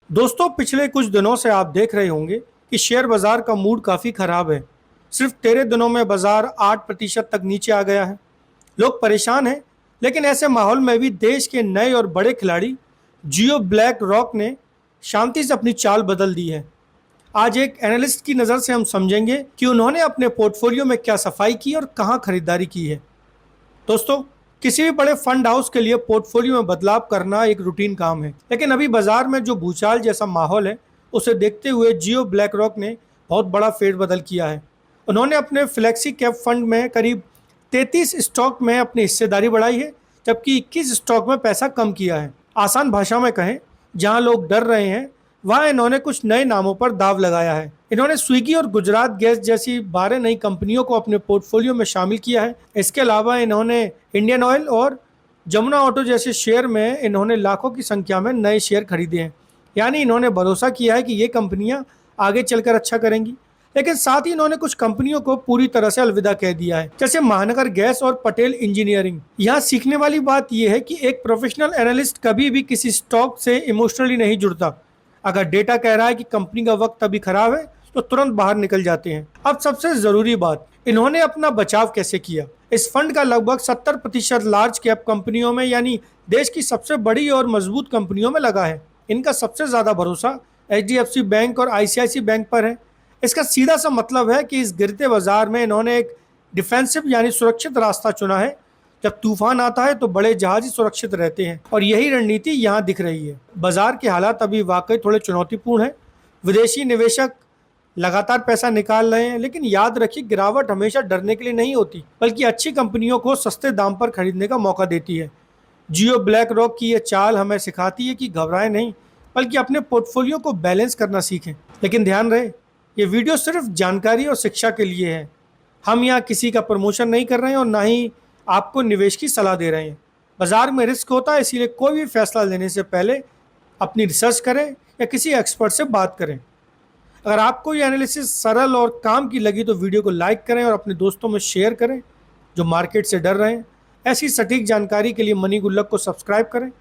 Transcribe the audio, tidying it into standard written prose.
दोस्तों, पिछले कुछ दिनों से आप देख रहे होंगे कि शेयर बाजार का मूड काफी खराब है। सिर्फ 13 दिनों में बाजार 8% तक नीचे आ गया है। लोग परेशान हैं, लेकिन ऐसे माहौल में भी देश के नए और बड़े खिलाड़ी जियो ब्लैक रॉक ने शांति से अपनी चाल बदल दी है। आज एक एनालिस्ट की नज़र से हम समझेंगे कि उन्होंने अपने पोर्टफोलियो में क्या सफाई की और कहां खरीदारी की है। दोस्तों, किसी भी बड़े फंड हाउस के लिए पोर्टफोलियो में बदलाव करना एक रूटीन काम है, लेकिन अभी बाजार में जो भूचाल जैसा माहौल है, उसे देखते हुए जियो ब्लैक रॉक ने बहुत बड़ा फेरबदल किया है। उन्होंने अपने फ्लेक्सी कैप फंड में करीब 33 स्टॉक में अपनी हिस्सेदारी बढ़ाई है, जबकि 21 स्टॉक में पैसा कम किया है। आसान भाषा में कहें, जहां लोग डर रहे हैं वहां इन्होंने कुछ नए नामों पर दाव लगाया है। इन्होंने स्विगी और गुजरात गैस जैसी 12 नई कंपनियों को अपने पोर्टफोलियो में शामिल किया है। इसके अलावा इन्होंने इंडियन ऑयल और जमुना ऑटो जैसे शेयर में इन्होंने लाखों की संख्या में नए शेयर खरीदे हैं। यानी इन्होंने भरोसा किया है कि ये कंपनियां आगे चलकर अच्छा करेंगी। लेकिन साथ ही इन्होंने कुछ कंपनियों को पूरी तरह से अलविदा कह दिया है, जैसे महानगर गैस और पटेल इंजीनियरिंग। यहाँ सीखने वाली बात यह है कि एक प्रोफेशनल एनालिस्ट कभी भी किसी स्टॉक से इमोशनली नहीं जुड़ता। अगर डेटा कह रहा है कि कंपनी का वक्त अभी खराब है, तो तुरंत बाहर निकल जाते हैं। अब सबसे जरूरी बात, इन्होंने अपना बचाव कैसे किया। इस फंड का लगभग 70% लार्ज कैप कंपनियों में, यानी देश की सबसे बड़ी और मजबूत कंपनियों में लगा है। इनका सबसे ज्यादा भरोसा HDFC बैंक और ICICI बैंक पर है। इसका सीधा सा मतलब है कि इस गिरते बाजार में इन्होंने एक डिफेंसिव यानी सुरक्षित रास्ता चुना है। जब तूफान आता है तो बड़े जहाज ही सुरक्षित रहते हैं, और यही रणनीति यहाँ दिख रही है। बाजार के हालात अभी वाकई थोड़े चुनौतीपूर्ण हैं। विदेशी निवेशक लगातार पैसा निकाल रहे हैं, लेकिन याद रखिए, गिरावट हमेशा डरने के लिए नहीं होती, बल्कि अच्छी कंपनियों को सस्ते दाम पर खरीदने का मौका देती है। जियो ब्लैक रॉक की ये चाल हमें सिखाती है कि घबराएं नहीं, बल्कि अपने पोर्टफोलियो को बैलेंस करना सीखें। लेकिन ध्यान रहे, ये वीडियो सिर्फ जानकारी और शिक्षा के लिए है। हम यहाँ किसी का प्रमोशन नहीं कर रहे हैं और ना ही आपको निवेश की सलाह दे रहे हैं। बाजार में रिस्क होता है, इसीलिए कोई भी फैसला लेने से पहले अपनी रिसर्च करें या किसी एक्सपर्ट से बात करें। अगर आपको ये एनालिसिस सरल और काम की लगी तो वीडियो को लाइक करें और अपने दोस्तों में शेयर करें जो मार्केट से डर रहे हैं। ऐसी सटीक जानकारी के लिए मनी गुल्लक को सब्सक्राइब करें।